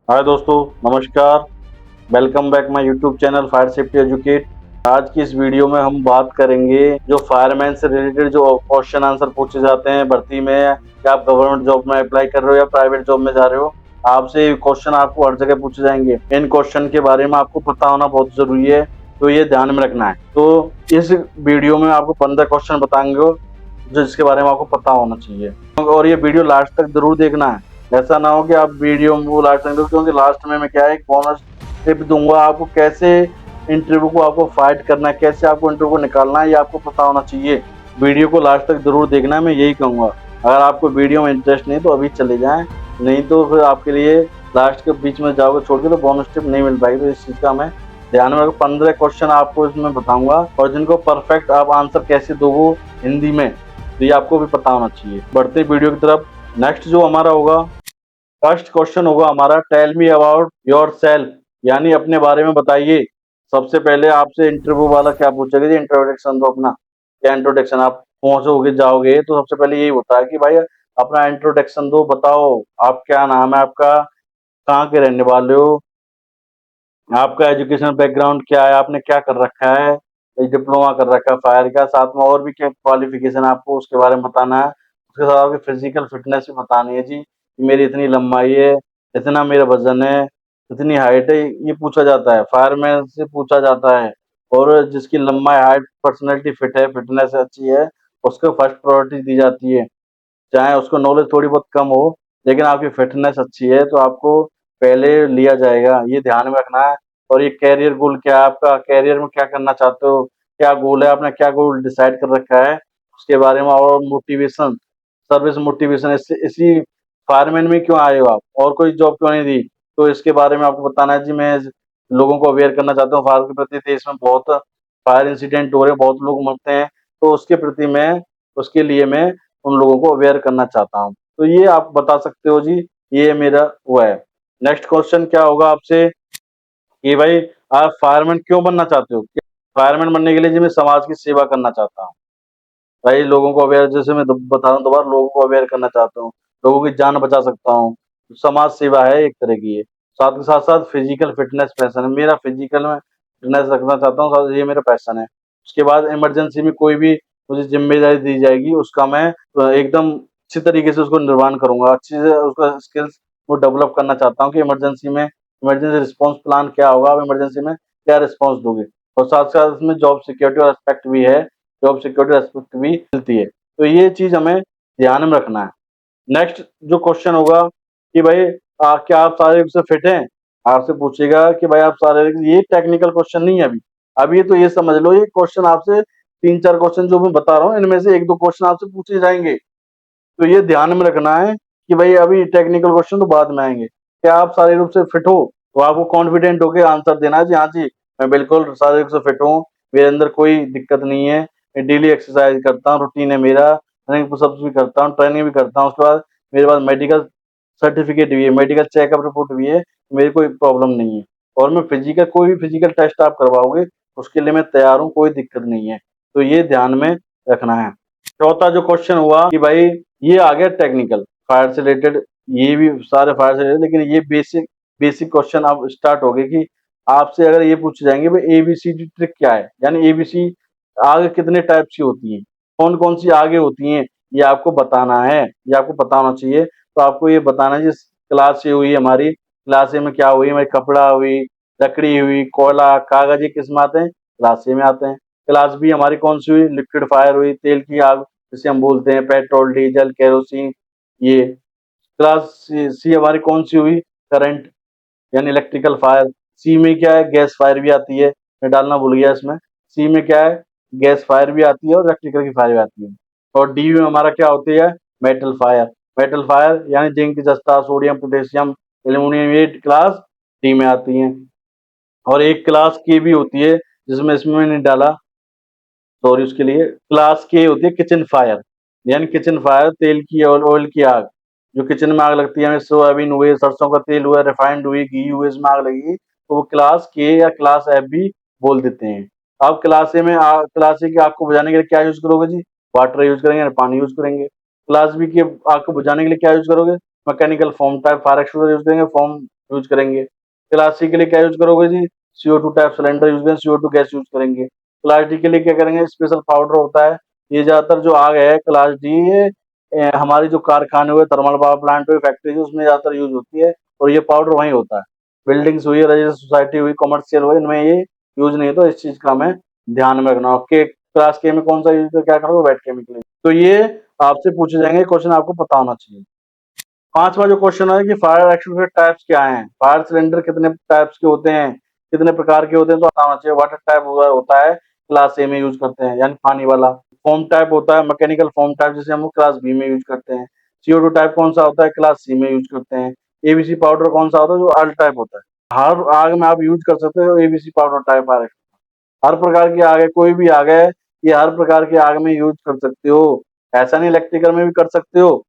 हाय दोस्तों, नमस्कार। Welcome back my YouTube channel fire safety educate. आज की इस वीडियो में हम बात करेंगे जो फायरमैन से रिलेटेड जो क्वेश्चन आंसर पूछे जाते हैं भर्ती में, या आप गवर्नमेंट जॉब में अप्लाई कर रहे हो या प्राइवेट जॉब में जा रहे हो। आपसे क्वेश्चन आपको हर जगह पूछे जाएंगे। इन क्वेश्चन के बारे में आपको पता होना बहुत जरूरी है, तो ये ध्यान में रखना है। तो इस वीडियो में आपको 15 क्वेश्चन बताएंगे जिसके बारे में आपको पता होना चाहिए, और ये वीडियो लास्ट तक जरूर देखना है। ऐसा ना हो कि आप वीडियो में वो लास्ट तक, क्योंकि लास्ट में मैं क्या है, एक बोनस टिप दूंगा आपको, कैसे इंटरव्यू को आपको फाइट करना है, कैसे आपको इंटरव्यू को निकालना है, ये आपको पता होना चाहिए। वीडियो को लास्ट तक जरूर देखना है, मैं यही कहूंगा। अगर आपको वीडियो में इंटरेस्ट नहीं तो अभी चले जाएं, नहीं तो फिर आपके लिए लास्ट के बीच में जाओगे छोड़ के तो बोनस टिप नहीं मिल पाएगी। तो इस चीज का हमें ध्यान में रखो। 15 क्वेश्चन आपको इसमें बताऊंगा, और जिनको परफेक्ट आप आंसर कैसे दोगे हिंदी में, तो ये आपको भी पता होना चाहिए। बढ़ते वीडियो की तरफ। नेक्स्ट जो हमारा होगा, फर्स्ट क्वेश्चन होगा हमारा, tell me about yourself, यानी अपने बारे में बताइए। सबसे पहले आपसे इंटरव्यू वाला क्या पूछेगा जी, इंट्रोडक्शन दो अपना। क्या इंट्रोडक्शन, आप पहुंचोगे जाओगे तो सबसे पहले यही होता है कि भाई अपना इंट्रोडक्शन दो, बताओ आप क्या नाम है आपका, कहाँ के रहने वाले हो, आपका एजुकेशनल बैकग्राउंड क्या है, आपने क्या कर रखा है, डिप्लोमा कर रखा है फायर का, साथ में और भी क्या क्वालिफिकेशन आपको उसके बारे में बताना है। उसके साथ आपकी फिजिकल फिटनेस भी बतानी है जी, कि मेरी इतनी लंबाई है, इतना मेरा वजन है, इतनी हाइट है, ये पूछा जाता है, फायरमैन से पूछा जाता है। और जिसकी लंबाई, हाइट, पर्सनैलिटी फिट है, फिटनेस अच्छी है, उसको फर्स्ट प्रायोरिटी दी जाती है। चाहे उसको नॉलेज थोड़ी बहुत कम हो, लेकिन आपकी फिटनेस अच्छी है तो आपको पहले लिया जाएगा, ये ध्यान में रखना है। और ये कैरियर गोल क्या है आपका, कैरियर में क्या करना चाहते हो, क्या गोल है, आपने क्या गोल डिसाइड कर रखा है उसके बारे में। और मोटिवेशन, सर्विस मोटिवेशन, इसी फायरमैन में क्यों आए हो आप, और कोई जॉब क्यों नहीं दी, तो इसके बारे में आपको बताना है जी। मैं लोगों को अवेयर करना चाहता हूँ फायर के प्रति। देश में बहुत फायर इंसिडेंट हो रहे हैं, बहुत लोग मरते हैं, तो उसके प्रति मैं, उसके लिए मैं उन लोगों को अवेयर करना चाहता हूँ। तो ये आप बता सकते हो जी, ये मेरा वो है। नेक्स्ट क्वेश्चन क्या होगा आपसे कि भाई आप फायरमैन क्यों बनना चाहते हो। फायरमैन बनने के लिए जी मैं समाज की सेवा करना चाहता हूँ। भाई लोगों को अवेयर, जैसे मैं बता रहा हूँ दोबारा, लोगों को अवेयर करना चाहता हूँ, लोगों की जान बचा सकता हूँ। समाज सेवा है एक तरह की। ये साथ के साथ साथ फिजिकल फिटनेस पैशन है मेरा, फिजिकल में फिटनेस रखना चाहता हूँ, ये मेरा पैशन है। उसके बाद इमरजेंसी में कोई भी मुझे जिम्मेदारी दी जाएगी, उसका मैं एकदम अच्छी तरीके से उसको निर्वहन करूंगा, अच्छी से उसका स्किल्स वो डेवलप करना चाहता हूँ कि इमरजेंसी में इमरजेंसी रिस्पॉन्स प्लान क्या होगा, आप इमरजेंसी में क्या रिस्पॉन्स दोगे। और साथ साथ इसमें जॉब सिक्योरिटी और रेस्पेक्ट भी है, जॉब सिक्योरिटी रेस्पेक्ट भी मिलती है। तो ये चीज हमें ध्यान में रखना है। नेक्स्ट जो क्वेश्चन होगा कि भाई क्या आप शारीरिक से फिट हैं, आपसे पूछेगा कि भाई आप शारीरिक, ये टेक्निकल क्वेश्चन नहीं है अभी। अभी तो ये समझ लो, ये क्वेश्चन आपसे 3-4 क्वेश्चन जो मैं बता रहा हूँ, इनमें से 1-2 क्वेश्चन आपसे पूछे जाएंगे। तो ये ध्यान में रखना है कि भाई अभी टेक्निकल क्वेश्चन तो बाद में आएंगे। क्या आप शारीरिक रूप से फिट हो, तो आपको कॉन्फिडेंट होकर आंसर देना है जी, हाँ जी मैं बिल्कुल शारीरिक रूप से फिट हूँ, मेरे अंदर कोई दिक्कत नहीं है, मैं डेली एक्सरसाइज करता हूँ, रूटीन है मेरा, रनिंग पुशअप्स भी करता हूँ, ट्रेनिंग भी करता हूँ। उसके बाद मेरे पास मेडिकल सर्टिफिकेट भी है, मेडिकल चेकअप रिपोर्ट भी है, मेरी कोई प्रॉब्लम नहीं है। और मैं फिजिकल, कोई भी फिजिकल टेस्ट आप करवाओगे उसके लिए मैं तैयार हूँ, कोई दिक्कत नहीं है। तो ये ध्यान में रखना है। चौथा जो क्वेश्चन हुआ कि भाई, ये आ गया टेक्निकल फायर से रिलेटेड, ये भी सारे फायर से रिलेटेड, लेकिन ये बेसिक बेसिक क्वेश्चन अब स्टार्ट हो गए कि आपसे अगर ये पूछे जाएंगे भाई एबीसीडी ट्रिक क्या है, यानी एबीसी आग कितने टाइप की होती हैं, कौन कौन सी आगे होती हैं, ये आपको बताना है, ये आपको पता होना चाहिए। तो आपको ये बताना है जिस क्लास से हुई हमारी, क्लास ए में क्या हुई हमारी, कपड़ा हुई, लकड़ी हुई, कोयला, कागज, ये किस में आते हैं, क्लास ए में आते हैं। क्लास बी हमारी कौन सी हुई, लिक्विड फायर हुई, तेल की आग जिसे हम बोलते हैं, पेट्रोल, डीजल, केरोसिन, ये। क्लास सी हमारी कौन सी हुई, करंट, यानी इलेक्ट्रिकल फायर। सी में क्या है, गैस फायर भी आती है, मैं डालना भूल गया इसमें। सी में क्या है, गैस फायर भी आती है और इलेक्ट्रिकल की फायर भी आती है। और डी में हमारा क्या होती है, मेटल फायर। मेटल फायर यानी जिंक, जस्ता, सोडियम, पोटेशियम, एल्यूमिनियम, ये क्लास डी में आती है। और एक क्लास के भी होती है, जिसमें इसमें मैंने डाला, सॉरी उसके लिए। क्लास के होती है किचन फायर, यानी किचन फायर, तेल की और ऑयल की आग, जो किचन में आग लगती है, हमें सोयाबीन हुए, सरसों का तेल हुआ, रिफाइंड हुई, घी हुए, इसमें आग लगी, तो वो क्लास के या क्लास एफ भी बोल देते हैं। अब क्लास ए में क्लास ए की आग को बुझाने के लिए क्या यूज करोगे जी, वाटर यूज करेंगे, पानी यूज करेंगे। क्लास बी की आग को बुझाने के लिए क्या यूज करोगे, mechanical foam type fire extinguisher use करेंगे, फोम यूज करेंगे। क्लास सी के लिए क्या यूज करोगे जी, CO2 टाइप सिलेंडर यूज करेंगे, CO2 गैस यूज करेंगे। क्लास डी के लिए क्या करेंगे, स्पेशल पाउडर होता है। ये ज्यादातर जो आग है क्लास डी, ये हमारी जो कारखाने हुए, थर्मल पावर प्लांट हुए, फैक्ट्री उसमें ज्यादातर यूज होती है, और ये पाउडर वहीं होता है। बिल्डिंग्स हुई, रजिस्टर्ड सोसाइटी हुई, कमर्शियल हुई, इनमें ये यूज नहीं होता। इस चीज का हमें ध्यान में रखना। के क्लास के में कौन सा यूज क्या करोगे, वेट केमिकल। तो ये आपसे पूछे जाएंगे क्वेश्चन, आपको पता होना चाहिए। पांचवा जो क्वेश्चन है कि फायर एक्सटिंग्विशर टाइप्स क्या हैं, फायर सिलेंडर कितने टाइप्स के होते हैं, कितने प्रकार के होते हैं, तो पता होना चाहिए। वाटर टाइप होता है, क्लास ए में यूज करते हैं, यानी पानी वाला। फोम टाइप होता है, मैकेनिकल फोम टाइप, जिसे हम क्लास बी में यूज करते हैं। CO2 टाइप कौन सा होता है, क्लास सी में यूज करते हैं। ABC पाउडर कौन सा होता है, जो अल्ट टाइप होता है। हर आग में आप यूज कर सकते हो ABC पाउडर टाइप आग। हर प्रकार की आग है, कोई भी आग है, ये हर प्रकार की आग में यूज कर सकते हो। ऐसा नहीं इलेक्ट्रिकल में भी कर सकते हो,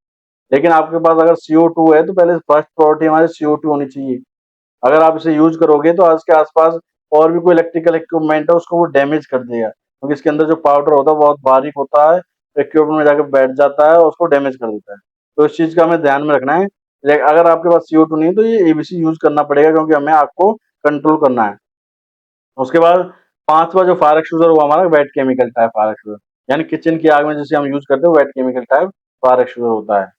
लेकिन आपके पास अगर CO2 है तो पहले फर्स्ट प्रायोरिटी हमारी CO2 होनी चाहिए। अगर आप इसे यूज करोगे तो आज के आसपास और भी कोई इलेक्ट्रिकल इक्विपमेंट है, उसको वो डैमेज कर देगा, क्योंकि इसके अंदर जो पाउडर होता है बहुत बारीक होता है, इक्विपमेंट में जाकर बैठ जाता है और उसको डैमेज कर देता है। तो इस चीज का हमें ध्यान में रखना है। अगर आपके पास CO2 नहीं है तो ये ABC यूज करना पड़ेगा, क्योंकि हमें आग को कंट्रोल करना है। उसके बाद पांचवा जो फायर एक्सटिंग्विशर हुआ हमारा, wait chemical type fire extinguisher, यानी किचन की आग में जिसे हम यूज करते हैं, wait chemical type fire extinguisher होता है।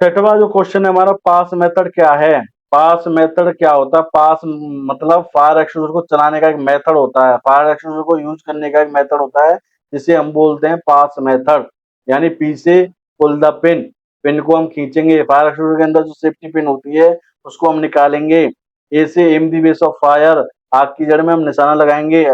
छठवा जो क्वेश्चन है हमारा, पास मेथड क्या है। पास मेथड क्या होता है, पास मतलब फायर एक्सटिंग्विशर को चलाने का एक मेथड होता है, फायर एक्सटिंग्विशर को यूज करने का एक मेथड होता है, जिसे हम बोलते हैं पास मेथड। यानी पी से पुल द पिन, पिन को हम खींचेंगे, फायर एक्सटिंग्विशर के अंदर जो सेफ्टी पिन होती है उसको हम निकालेंगे। ए से am the base of fire, आग की जड़ में हम निशाना लगाएंगे,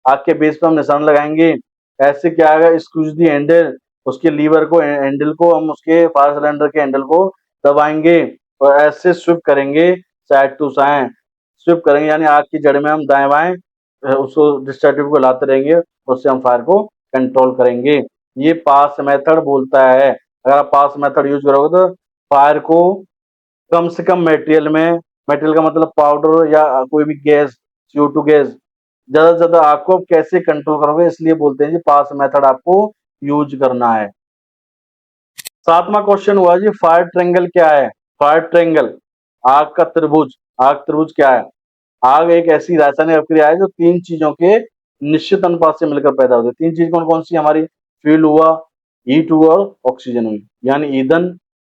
आग के बेस पे हम निशाना लगाएंगे। ऐसे क्या आएगा, स्क्यूज दी हैंडल, उसके लीवर को, हैंडल को हम उसके फायर सिलेंडर के हैंडल को दबाएंगे, और ऐसे स्विप करेंगे साइड टू साइड। स्विप करेंगे यानी आग की जड़ में हम दाएं बाएं उसको डिस्ट्रक्टिव को लाते रहेंगे, उससे हम फायर को कंट्रोल करेंगे। ये पास मेथड बोलता है। अगर आप पास मेथड यूज करोगे तो फायर को कम से कम मटेरियल में, मटेरियल का मतलब पाउडर या कोई भी गैस, CO2 गैस, ज्यादा से ज्यादा आग को कैसे कंट्रोल करोगे, इसलिए बोलते हैं जी पास मेथड आपको यूज करना है। सातवां क्वेश्चन हुआ जी, फायर ट्रायंगल क्या है। फायर ट्रायंगल, आग का त्रिभुज। आग त्रिभुज क्या है, आग एक ऐसी रासायनिक अभिक्रिया है जो तीन चीजों के निश्चित अनुपात से मिलकर पैदा होती है। तीन चीज कौन कौन सी हमारी, फ्यूल हुआ, हीट हुआ और ऑक्सीजन हुई, यानी ईंधन,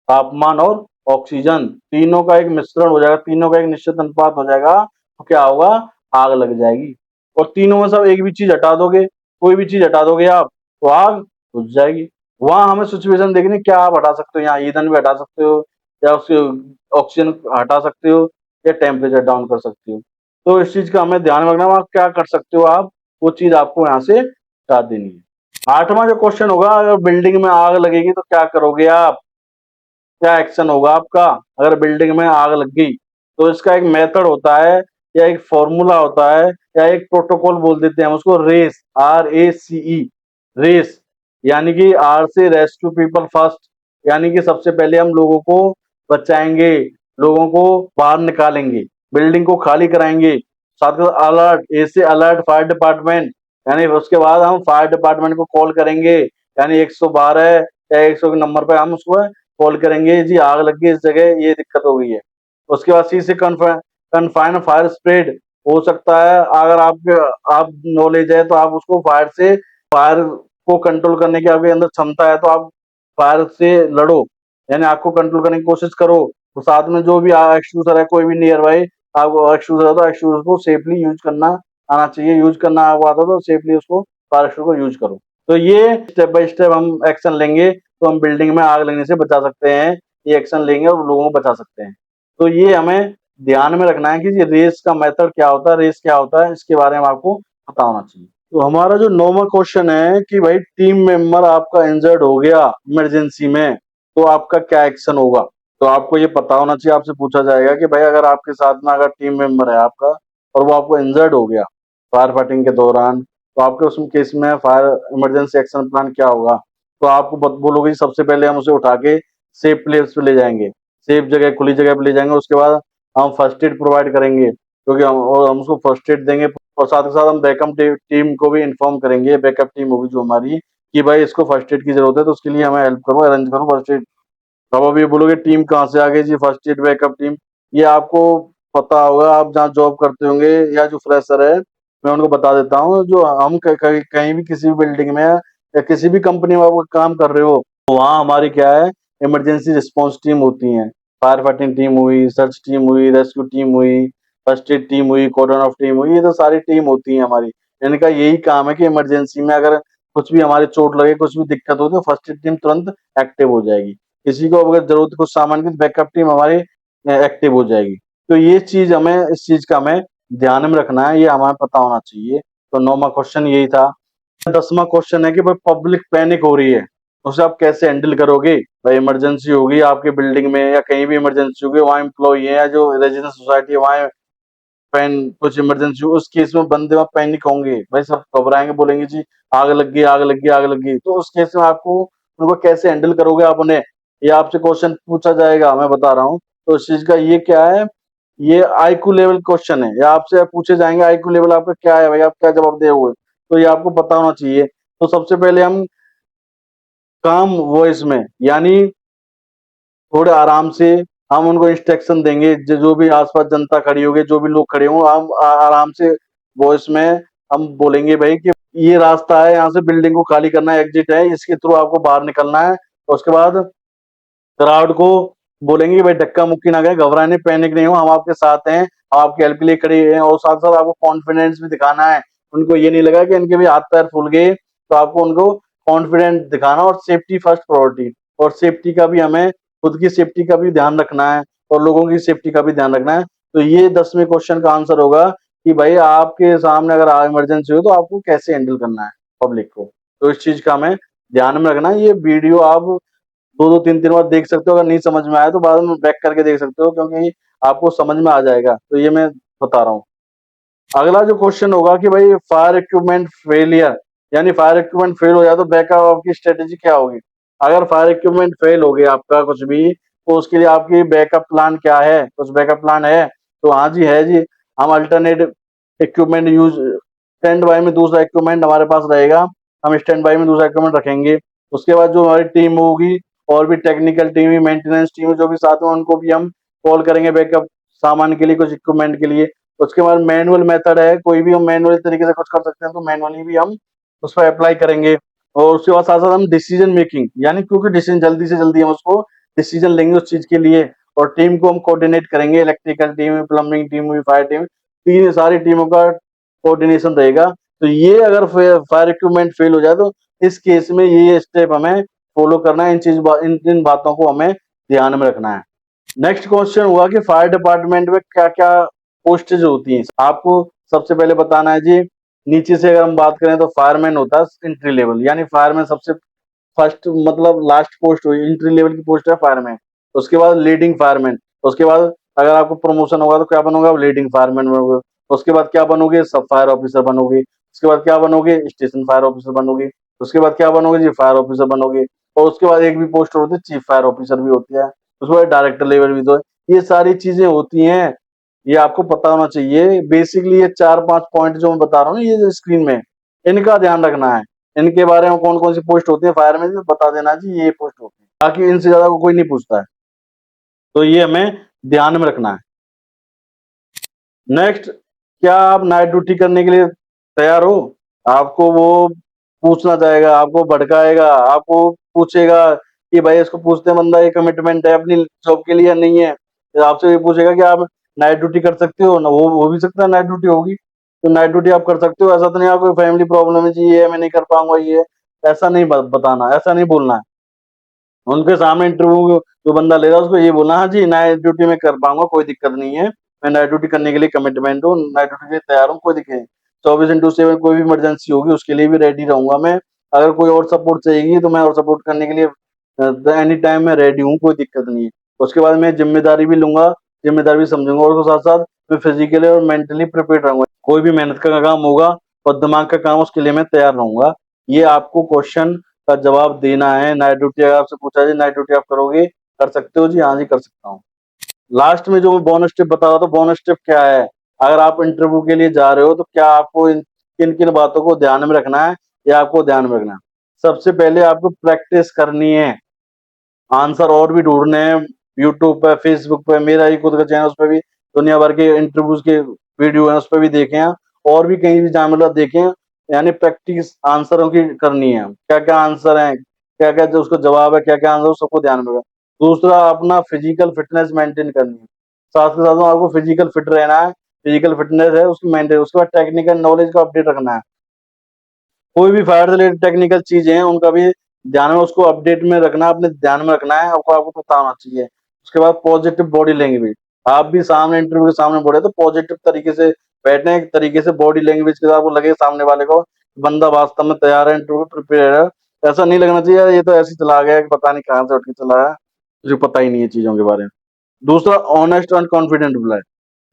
तापमान और ऑक्सीजन, तीनों का एक मिश्रण हो जाएगा, तीनों का एक निश्चित अनुपात हो जाएगा, तो क्या होगा, आग लग जाएगी। और तीनों में सब एक भी चीज हटा दोगे, कोई भी चीज हटा दोगे आप, तो आग बुझ जाएगी। वहां हमें सिचुएशन देखनी, क्या आप हटा सकते हो, यहाँ ईंधन भी हटा सकते हो, या उसके ऑक्सीजन हटा सकते हो, या टेम्परेचर डाउन कर सकते हो। तो इस चीज का हमें ध्यान रखना, वहां क्या कर सकते हो आप, वो चीज आपको यहाँ से हटा देनी है। आठवां जो क्वेश्चन होगा, अगर बिल्डिंग में आग लगेगी तो क्या करोगे आप, क्या एक्शन होगा आपका। अगर बिल्डिंग में आग लग गई तो इसका एक मेथड होता है, या एक फॉर्मूला होता है, या एक प्रोटोकॉल बोल देते हैं हम उसको, रेस, RACE, रेस। यानी कि आर से रेस्क्यू पीपल फर्स्ट, यानी कि सबसे पहले हम लोगों को बचाएंगे, लोगों को बाहर निकालेंगे, बिल्डिंग को खाली कराएंगे। साथ में अलर्ट, ए से अलर्ट फायर डिपार्टमेंट, यानी उसके बाद हम फायर डिपार्टमेंट को कॉल करेंगे, यानी 112 या 100 के नंबर पे हम उसको कॉल करेंगे, जी आग लग गई इस जगह, ये दिक्कत हो गई है। उसके बाद सी से कन्फाइन फायर स्प्रेड, हो सकता है अगर आप नॉलेज है तो आप उसको फायर को कंट्रोल करने की आपके अंदर क्षमता है तो आप फायर से लड़ो, यानी आग को कंट्रोल करने की कोशिश करो। तो साथ में जो भी एक्सट्रूसर है, कोई भी नियर बाई आपको एक्सट्रूसर है तो एक्सट्रूसर को सेफली यूज करना आना चाहिए, यूज करना आपको आता तो सेफली उसको फायर एक्सट्रूसर को यूज करो। तो ये स्टेप बाय स्टेप हम एक्शन लेंगे तो हम बिल्डिंग में आग लगने से बचा सकते हैं, ये एक्शन लेंगे और लोगों को बचा सकते हैं। तो ये हमें ध्यान में रखना है कि ये रेस का मेथड क्या होता है, रेस क्या होता है, इसके बारे में आपको पता होना चाहिए। तो हमारा जो 9वां क्वेश्चन है कि भाई टीम मेंबर आपका इंजर्ड हो गया इमरजेंसी में, तो आपका क्या एक्शन होगा। तो आपको ये पता होना चाहिए, आपसे पूछा जाएगा कि भाई अगर आपके साथ में अगर टीम मेंबर है आपका और वो आपको इंजर्ड हो गया फायर फाइटिंग के दौरान, तो आपके उसमें केस में फायर इमरजेंसी एक्शन प्लान क्या होगा। तो आपको बोलोगे सबसे पहले हम उसे उठा के सेफ प्लेस पे ले जाएंगे, सेफ जगह, खुली जगह पे ले जाएंगे। उसके बाद हम फर्स्ट एड प्रोवाइड करेंगे, क्योंकि हम उसको फर्स्ट एड देंगे, और साथ ही साथ हम बैकअप टीम को भी इन्फॉर्म करेंगे, बैकअप टीम होगी जो हमारी, कि भाई इसको फर्स्ट एड की जरूरत है तो उसके लिए हमें हेल्प करो, अरेंज करो फर्स्ट एड। अब अभी बोलोगे टीम कहाँ से आ गई जी, फर्स्ट एड बैकअप टीम, ये आपको पता होगा, आप जहाँ जॉब करते होंगे या जो फ्रेशर है, मैं उनको बता देता हूँ। जो हम कहीं भी किसी भी बिल्डिंग में या किसी भी कंपनी में आप काम कर रहे हो, तो वहाँ हमारी क्या है, इमरजेंसी रिस्पॉन्स टीम होती है। फायर फाइटिंग टीम हुई, सर्च टीम हुई, रेस्क्यू टीम हुई, फर्स्ट एड टीम हुई, कॉर्डन ऑफ टीम हुई, ये तो सारी टीम होती है हमारी। इनका यही काम है कि इमरजेंसी में अगर कुछ भी हमारे चोट लगे, कुछ भी दिक्कत हो, तो फर्स्ट एड टीम तुरंत एक्टिव हो जाएगी। किसी को अगर जरूरत कुछ सामान की, बैकअप टीम हमारी एक्टिव हो जाएगी। तो ये चीज हमें, इस चीज का हमें ध्यान में रखना है, ये हमें पता होना चाहिए। तो 9वां क्वेश्चन यही था। 10वां क्वेश्चन है कि भाई पब्लिक पैनिक हो रही है, उसे आप कैसे हैंडल करोगे? भाई इमरजेंसी होगी आपके बिल्डिंग में या कहीं भी इमरजेंसी होगी, वहाँ एम्प्लॉई है या जो रेजिडेंस सोसाइटी है वहाँ पैन कुछ इमरजेंसी हो, उस केस में बंदे वहाँ पैनिक होंगे, भाई सब घबराएंगे, बोलेंगे जी आग लग गई, आग लग गई, आग लग गई। तो उस केस में आपको उनको कैसे हैंडल करोगे आप उन्हें, ये आपसे क्वेश्चन पूछा जाएगा, मैं बता रहा हूँ। तो इस चीज का ये क्या है, ये आईक्यू लेवल क्वेश्चन है, या आपसे पूछे जाएंगे आईक्यू लेवल आपका क्या है, भाई आप क्या जवाब दे हुए, तो ये आपको पता होना चाहिए। तो सबसे पहले हम काम वॉइस में, यानी थोड़े आराम से हम उनको इंस्ट्रक्शन देंगे, जो भी आसपास जनता खड़ी होगी, जो भी लोग खड़े हों, हम आराम से वॉइस में हम बोलेंगे भाई कि ये रास्ता है, यहाँ से बिल्डिंग को खाली करना है, एग्जिट है, इसके थ्रू आपको बाहर निकलना है। और उसके बाद क्राउड को बोलेंगे कि भाई धक्का मुक्की ना करें, घबराने, पैनिक नहीं हो, हम आपके साथ हैं, हम आपकी हेल्प के लिए खड़े हैं। और साथ साथ आपको कॉन्फिडेंस भी दिखाना है, उनको ये नहीं लगा कि इनके भी हाथ पैर फूल गए, तो आपको उनको कॉन्फिडेंस दिखाना। और सेफ्टी फर्स्ट प्रायोरिटी, और सेफ्टी का भी हमें, खुद की सेफ्टी का भी ध्यान रखना है और लोगों की सेफ्टी का भी ध्यान रखना है। तो ये 10वें क्वेश्चन का आंसर होगा कि भाई आपके सामने अगर इमरजेंसी हो तो आपको कैसे हैंडल करना है पब्लिक को। तो इस चीज का हमें ध्यान में रखना है। ये वीडियो आप 2-2 3-3 बार देख सकते हो, अगर नहीं समझ में आया तो बाद में बैक करके देख सकते हो, क्योंकि आपको समझ में आ जाएगा। तो ये मैं बता रहा हूँ। अगला जो क्वेश्चन होगा कि भाई फायर इक्विपमेंट फेलियर, यानी फायर इक्विपमेंट फेल हो जाए तो बैकअप आपकी स्ट्रेटेजी क्या होगी? अगर फायर इक्विपमेंट फेल हो गया आपका कुछ भी, तो उसके लिए आपकी बैकअप प्लान क्या है? कुछ बैकअप प्लान है? तो हाँ जी, है जी। हम alternate equipment use, stand by में दूसरा इक्विपमेंट हमारे पास रहेगा, हम स्टैंड बाय में दूसरा इक्विपमेंट रखेंगे। उसके बाद जो हमारी टीम होगी, और भी टेक्निकल टीम, मेंटेनेंस टीम जो भी साथ में, उनको भी हम कॉल करेंगे बैकअप सामान के लिए, कुछ इक्विपमेंट के लिए। उसके बाद मैनुअल मेथड है, कोई भी हम मैनुअल तरीके से कुछ कर सकते हैं तो मैनुअली भी हम उस पर अप्लाई करेंगे। और उसके बाद साथ साथ हम डिसीजन मेकिंग, यानी क्योंकि डिसीजन जल्दी से जल्दी हम उसको डिसीजन लेंगे उस चीज के लिए। और टीम को हम कोऑर्डिनेट करेंगे, इलेक्ट्रिकल टीम, प्लम्बिंग टीम हुई, फायर टीम, तीन सारी टीमों का कोऑर्डिनेशन रहेगा। तो ये अगर फायर इक्विपमेंट फेल हो जाए तो इस केस में ये स्टेप हमें फॉलो करना है, इन बातों को हमें ध्यान में रखना है। नेक्स्ट क्वेश्चन हुआ कि फायर डिपार्टमेंट में क्या क्या पोस्टेज होती हैं। आपको सबसे पहले बताना है जी, नीचे से अगर हम बात करें तो फायरमैन होता है एंट्री लेवल, यानी फायरमैन सबसे फर्स्ट, मतलब लास्ट पोस्ट हुई, एंट्री लेवल की पोस्ट है फायरमैन। उसके बाद लीडिंग फायरमैन, उसके बाद अगर आपको प्रमोशन होगा तो क्या बनोगे आप? लीडिंग फायरमैन बनोगे। उसके बाद क्या बनोगे? सब फायर ऑफिसर बनोगे। उसके बाद क्या बनोगे? स्टेशन फायर ऑफिसर बनोगे। उसके बाद क्या बनोगे जी? फायर ऑफिसर बनोगे। और उसके बाद एक भी पोस्ट होती है चीफ फायर ऑफिसर भी होती है, उसके बाद डायरेक्टर लेवल भी। तो ये सारी चीजें होती हैं, ये आपको पता होना चाहिए। बेसिकली ये 4-5 पॉइंट जो मैं बता रहा हूँ ना, ये जो स्क्रीन में, इनका ध्यान रखना है। इनके बारे में कौन कौन सी पोस्ट होती है फायर में, तो बता देना जी ये पोस्ट होती है, बाकी इनसे ज्यादा को कोई नहीं पूछता है। तो ये हमें ध्यान में रखना है। नेक्स्ट, क्या आप नाइट ड्यूटी करने के लिए तैयार हो? आपको वो पूछना चाहेगा, आपको भड़काएगा, आपको पूछेगा कि भाई, इसको पूछते बंदा ये कमिटमेंट है अपनी जॉब के लिए या नहीं है। तो आपसे ये पूछेगा कि आप नाइट ड्यूटी कर सकते हो ना, वो हो भी सकता है नाइट ड्यूटी होगी, तो नाइट ड्यूटी आप कर सकते हो। ऐसा तो नहीं आपको फैमिली प्रॉब्लम है जी, ये मैं नहीं कर पाऊंगा, ये ऐसा नहीं बताना, ऐसा नहीं बोलना है। उनके सामने इंटरव्यू जो बंदा ले रहा है उसको ये बोलना, हाँ जी नाइट ड्यूटी में कर पाऊंगा, कोई दिक्कत नहीं है, मैं नाइट ड्यूटी करने के लिए कमिटमेंट हूँ, नाइट ड्यूटी के लिए तैयार हूँ, कोई दिक्कत नहीं। 24/7 कोई भी इमरजेंसी होगी उसके लिए भी रेडी रहूंगा मैं। अगर कोई और सपोर्ट चाहिए तो मैं और सपोर्ट करने के लिए एनी टाइम मैं रेडी हूँ, कोई दिक्कत नहीं है। उसके बाद मैं जिम्मेदारी भी लूंगा, जिम्मेदारी भी समझूंगा, और उसके साथ साथ मैं फिजिकली और मेंटली प्रिपेयर रहूंगा। कोई भी मेहनत का काम होगा और दिमाग का काम, उसके लिए मैं तैयार रहूंगा। ये आपको क्वेश्चन का जवाब देना है। नाइट ड्यूटी अगर आपसे पूछा जाए नाइट ड्यूटी आप करोगे, कर सकते हो जी? हाँ जी कर सकता हूँ। लास्ट में जो मैं बोनस टिप बता रहा था, बोनस टिप क्या है? अगर आप इंटरव्यू के लिए जा रहे हो तो क्या आपको किन किन बातों को ध्यान में रखना है, या आपको ध्यान में रखना है? सबसे पहले आपको प्रैक्टिस करनी है, आंसर और भी ढूंढने हैं यूट्यूब पे, फेसबुक पे, मेरा ही खुद का चैनल, उस पर भी दुनिया भर के इंटरव्यूज के वीडियो हैं, उस पर भी देखे हैं, और भी कहीं भी जहाँ मिला देखे हैं। यानी प्रैक्टिस आंसरों की करनी है, क्या क्या आंसर है, क्या क्या जो उसका जवाब है, क्या क्या आंसर, सबको ध्यान में रखना। दूसरा, अपना फिजिकल फिटनेस मेंटेन करनी है, साथ के साथ आपको फिजिकल फिट रहना है, फिजिकल फिटनेस है उसकी मेंटेन। उसके बाद टेक्निकल नॉलेज को अपडेट रखना है, कोई भी फायर से रिलेटेड टेक्निकल चीजें हैं उनका भी ध्यान में, उसको अपडेट में रखना, अपने ध्यान में रखना है, आपको पता होना चाहिए। उसके बाद पॉजिटिव बॉडी लैंग्वेज, आप भी सामने इंटरव्यू के सामने बोले तो पॉजिटिव तरीके से बैठने, एक तरीके से बॉडी लैंग्वेज के साथ आपको लगे सामने वाले को बंदा वास्तव में तैयार है, इंटरव्यू प्रिपेयर है। ऐसा नहीं लगना चाहिए यार ये तो ऐसे ही चला गया, पता नहीं कहाँ से उठ के चला है, मुझे पता ही नहीं है चीजों के बारे में। दूसरा, ऑनेस्ट एंड कॉन्फिडेंट रिप्लाई।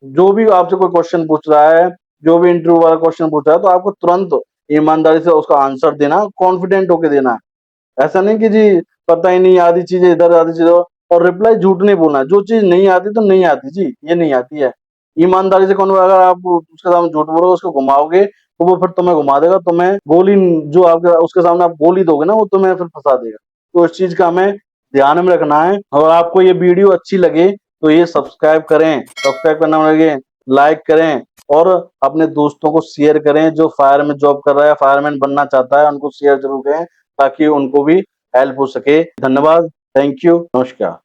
जो भी आपसे कोई क्वेश्चन पूछ रहा है, जो भी इंटरव्यू वाला क्वेश्चन पूछ रहा है, तो आपको तुरंत ईमानदारी से उसका आंसर देना, कॉन्फिडेंट होके देना है। ऐसा नहीं कि जी पता ही नहीं, आधी चीजें इधर आधी चीजें और रिप्लाई झूठ नहीं बोलना है। जो चीज नहीं आती तो नहीं आती जी, ये नहीं आती है। ईमानदारी से कौन, अगर आप उसके सामने झूठ बोलोगे, उसको घुमाओगे, तो वो फिर तुम्हें घुमा देगा, तुम्हें गोली, जो आपके उसके सामने आप गोली दोगे ना, वो तुम्हें फिर फंसा देगा। तो इस चीज का हमें ध्यान में रखना है। और आपको ये वीडियो अच्छी लगे तो ये सब्सक्राइब करें, सब्सक्राइब करना लगे, लाइक करें, और अपने दोस्तों को शेयर करें जो फायर में जॉब कर रहा है, फायरमैन बनना चाहता है, उनको शेयर जरूर करें ताकि उनको भी हेल्प हो सके। धन्यवाद, थैंक यू, नमस्कार।